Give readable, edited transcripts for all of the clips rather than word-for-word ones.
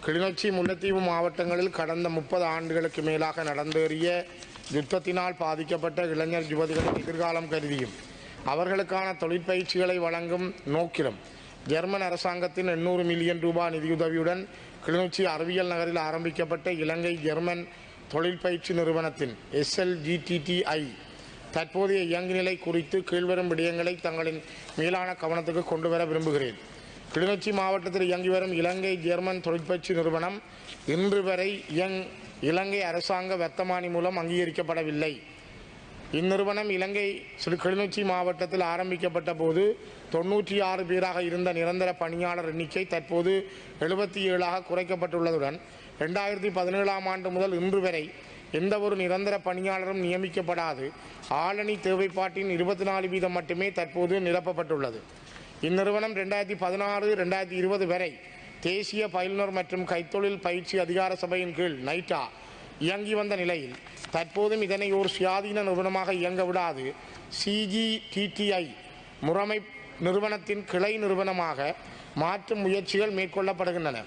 கிளிநொச்சி முல்லைத்தீவு மாவட்டங்களில் கடந்த 30 ஆண்டுகளுக்கு மேலாக நடந்தேறிய யுத்தத்தினால் பாதிக்கப்பட்ட இளைஞர் யுவதிகளின் எதிர்காலம் கருதியும் அவர்களுக்கான தொழிற்பயிற்சிகளை வழங்கும் நோக்கிலும் ஜெர்மன் அரசாங்கத்தின் 800 மில்லியன் ரூபாய் நிதியுதவியுடன் கிளிநொச்சி அறிவியல் நகரில் ஆரம்பிக்கப்பட்ட இலங்கை ஜெர்மன் தொழிற்பயிற்சி நிறுவனத்தின் SLGTTI தற்போதைய இயங்குநிலை குறித்து கீழ்வரும் விடயங்களை தங்களின் மேலான கவனத்துக்கு கொண்டுவர விரும்புகிறேன். கிளிநொச்சி மாவட்டத்தில் இயங்கி வரும் இலங்கை ஜெர்மன் தொழிற்பயிற்சி நிறுவனம் இன்று வரை இலங்கை அரசாங்க வர்த்தமானி மூலம் அங்கீகரிக்கப்படவில்லை. இந்நிறுவனம் இலங்கை கிளிநொச்சி மாவட்டத்தில் ஆரம்பிக்கப்பட்ட போது 96 பேராக இருந்த நிரந்தர பணியாளர் எண்ணிக்கை தற்போது 77ஆக குறைக்கப்பட்டுள்ளதுடன் 2017ஆம் ஆண்டு முதல் இன்று வரை எந்த ஒரு நிரந்தர பணியாளரும் நியமிக்கப்படாது ஆளணி தேவைப்பாட்டின் 24% மட்டுமே தற்போது நிரப்பப்பட்டுள்ளது. இந்நிறுவனம் 2016-2020 வரை தேசிய பயிலுனர் மற்றும் கைத்தொழில் பயிற்சி அதிகார சபையின் கீழ் நைட்டா இயங்கி வந்த நிலையில் தற்போதும் இதனை ஒரு சுயாதீன நிறுவனமாக இயங்க விடாது CGTTI முறைமை நிறுவனத்தின் கிளை நிறுவனமாக மாற்றும் முயற்சிகள் மேற்கொள்ளப்படுகின்றன.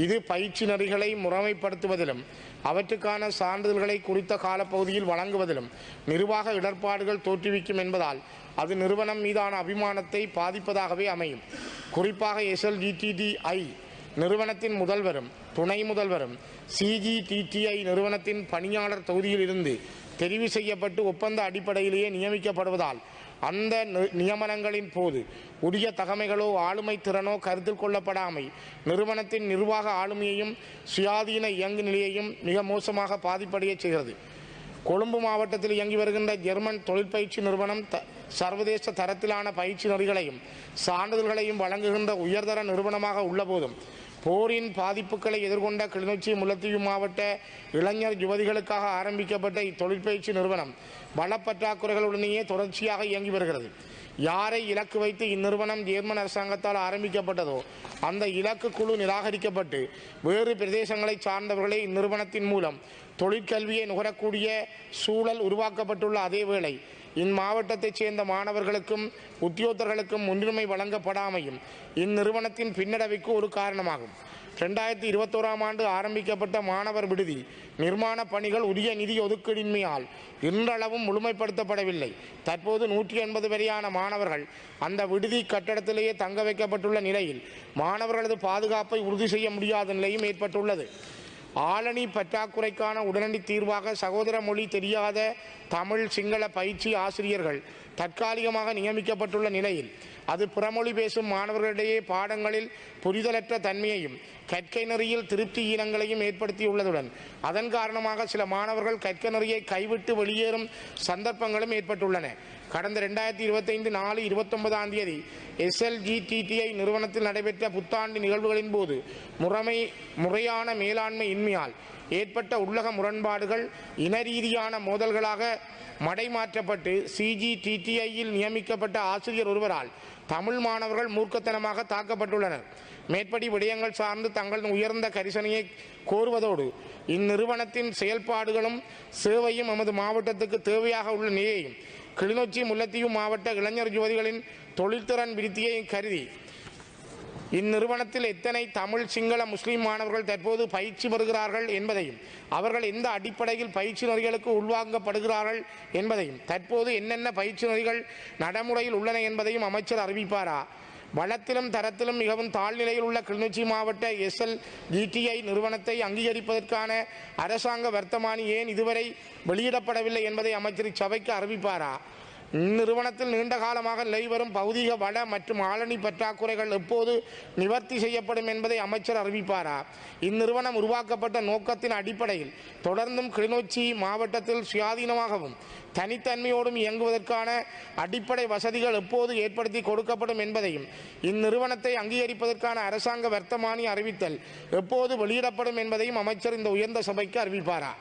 இது பயிற்சி நெறிகளை முறைமைப்படுத்துவதிலும் அவற்றுக்கான சான்றிதழ்களை குறித்த காலப்பகுதியில் வழங்குவதிலும் நிர்வாக இடர்பாடுகள் தோற்றுவிக்கும் என்பதால் அது நிறுவனம் மீதான அபிமானத்தை பாதிப்பதாகவே அமையும். குறிப்பாக SLGTTI நிறுவனத்தின் முதல்வரும் துணை முதல்வரும் CGTTI நிறுவனத்தின் பணியாளர் தொகுதியில் இருந்து தெரிவு செய்யப்பட்டு ஒப்பந்த அடிப்படையிலேயே நியமிக்கப்படுவதால் அந்த நியமனங்களின் போது உரிய தகமைகளோ ஆளுமை திறனோ கருத்தில் கொள்ளப்படாமை நிறுவனத்தின் நிர்வாக ஆளுமையையும் சுயாதீன இயங்கு நிலையையும் மிக மோசமாக பாதிப்படைய செய்கிறது. கொழும்பு மாவட்டத்தில் இயங்கி வருகின்ற ஜெர்மன் தொழிற்பயிற்சி நிறுவனம் சர்வதேச தரத்திலான பயிற்சி நெறிகளையும் சான்றிதழ்களையும் வழங்குகின்ற உயர்தர நிறுவனமாக உள்ள போதும் போரின் பாதிப்புகளை எதிர்கொண்ட கிளிநொச்சி முல்லைத்தீவு மாவட்ட இளைஞர் யுவதிகளுக்காக ஆரம்பிக்கப்பட்ட இத்தொழிற்பயிற்சி நிறுவனம் பலப்பற்றாக்குறைகளுடனேயே தொடர்ச்சியாக இயங்கி வருகிறது. யாரை இலக்கு வைத்து இந்நிறுவனம் ஜெர்மன் அரசாங்கத்தால் ஆரம்பிக்கப்பட்டதோ அந்த இலக்கு குழு நிராகரிக்கப்பட்டு வேறு பிரதேசங்களை சார்ந்தவர்களே இந்நிறுவனத்தின் மூலம் தொழிற்கல்வியை நுகரக்கூடிய சூழல் உருவாக்கப்பட்டுள்ள அதேவேளை இம்மாவட்டத்தைச் சேர்ந்த மாணவர்களுக்கும் உத்தியோகத்தர்களுக்கும் முன்னுரிமை வழங்கப்படாமையும் இந்நிறுவனத்தின் பின்னடைவுக்கு ஒரு காரணமாகும். 2021ஆம் ஆண்டு ஆரம்பிக்கப்பட்ட மாணவர் விடுதி நிர்மாண பணிகள் உரிய நிதி ஒதுக்கீடின்மையால் இன்றளவும் முழுமைப்படுத்தப்படவில்லை. தற்போது 180 வரையான மாணவர்கள் அந்த விடுதி கட்டடத்திலேயே தங்க வைக்கப்பட்டுள்ள நிலையில் மாணவர்களது பாதுகாப்பை உறுதி செய்ய முடியாத நிலையும் ஏற்பட்டுள்ளது. ஆளணி பற்றாக்குறைக்கான உடனடி தீர்வாக சகோதர மொழி தெரியாத தமிழ் சிங்கள பயிற்சி ஆசிரியர்கள் தற்காலிகமாக நியமிக்கப்பட்டுள்ள நிலையில் அது புறமொழி பேசும் மாணவர்களிடையே பாடங்களில் புரிதலற்ற தன்மையையும் கற்கை நெறியில் திருப்தி ஈனங்களையும் ஏற்படுத்தியுள்ளதுடன் அதன் காரணமாக சில மாணவர்கள் கற்கை நெறியை கைவிட்டு வெளியேறும் சந்தர்ப்பங்களும் ஏற்பட்டுள்ளன. கடந்த 2025-4-29ஆம் தேதி SLGTTI நிறுவனத்தில் நடைபெற்ற புத்தாண்டு நிகழ்வுகளின் போது முறையான மேலாண்மை இன்மையால் ஏற்பட்ட உள்ளக முரண்பாடுகள் இனரீதியான மோதல்களாக மடைமாற்றப்பட்டு CGTTIயில் நியமிக்கப்பட்ட ஆசிரியர் ஒருவரால் தமிழ் மாணவர்கள் மூர்க்கத்தனமாக தாக்கப்பட்டுள்ளனர். மேற்படி விடயங்கள் சார்ந்து தங்களின் உயர்ந்த கரிசனையை கோருவதோடு இந்நிறுவனத்தின் செயல்பாடுகளும் சேவையும் எமது மாவட்டத்துக்கு தேவையாக உள்ள நிலையையும் கிளிநொச்சி முல்லைத்தீவு மாவட்ட இளைஞர் யுவதிகளின் தொழில்திறன் விருத்தியை கருதி இந்நிறுவனத்தில் எத்தனை தமிழ் சிங்கள முஸ்லிம் மாணவர்கள் தற்போது பயிற்சி பெறுகிறார்கள் என்பதையும் அவர்கள் எந்த அடிப்படையில் பயிற்சி நெறிகளுக்கு உள்வாங்கப்படுகிறார்கள் என்பதையும் தற்போது என்னென்ன பயிற்சி நெறிகள் நடைமுறையில் உள்ளன என்பதையும் அமைச்சர் அறிவிப்பாரா? வளத்திலும் தரத்திலும் மிகவும் தாழ்நிலையில் உள்ள கிளிநொச்சி மாவட்ட SLGTI நிறுவனத்தை அங்கீகரிப்பதற்கான அரசாங்க வர்த்தமானி ஏன் இதுவரை வெளியிடப்படவில்லை என்பதை அமைச்சர் சபைக்கு அறிவிப்பாரா? இந்நிறுவனத்தில் நீண்ட காலமாக நிலை வரும் பௌதீக வள மற்றும் ஆளணி பற்றாக்குறைகள் எப்போது நிவர்த்தி செய்யப்படும் என்பதை அமைச்சர் அறிவிப்பாரா? இந்நிறுவனம் உருவாக்கப்பட்ட நோக்கத்தின் அடிப்படையில் தொடர்ந்தும் கிளிநொச்சி மாவட்டத்தில் சுயாதீனமாகவும் தனித்தன்மையோடும் இயங்குவதற்கான அடிப்படை வசதிகள் எப்போது ஏற்படுத்தி கொடுக்கப்படும் என்பதையும் இந்நிறுவனத்தை அங்கீகரிப்பதற்கான அரசாங்க வர்த்தமானி அறிவித்தல் எப்போது வெளியிடப்படும் என்பதையும் அமைச்சர் இந்த உயர்ந்த சபைக்கு அறிவிப்பாரா?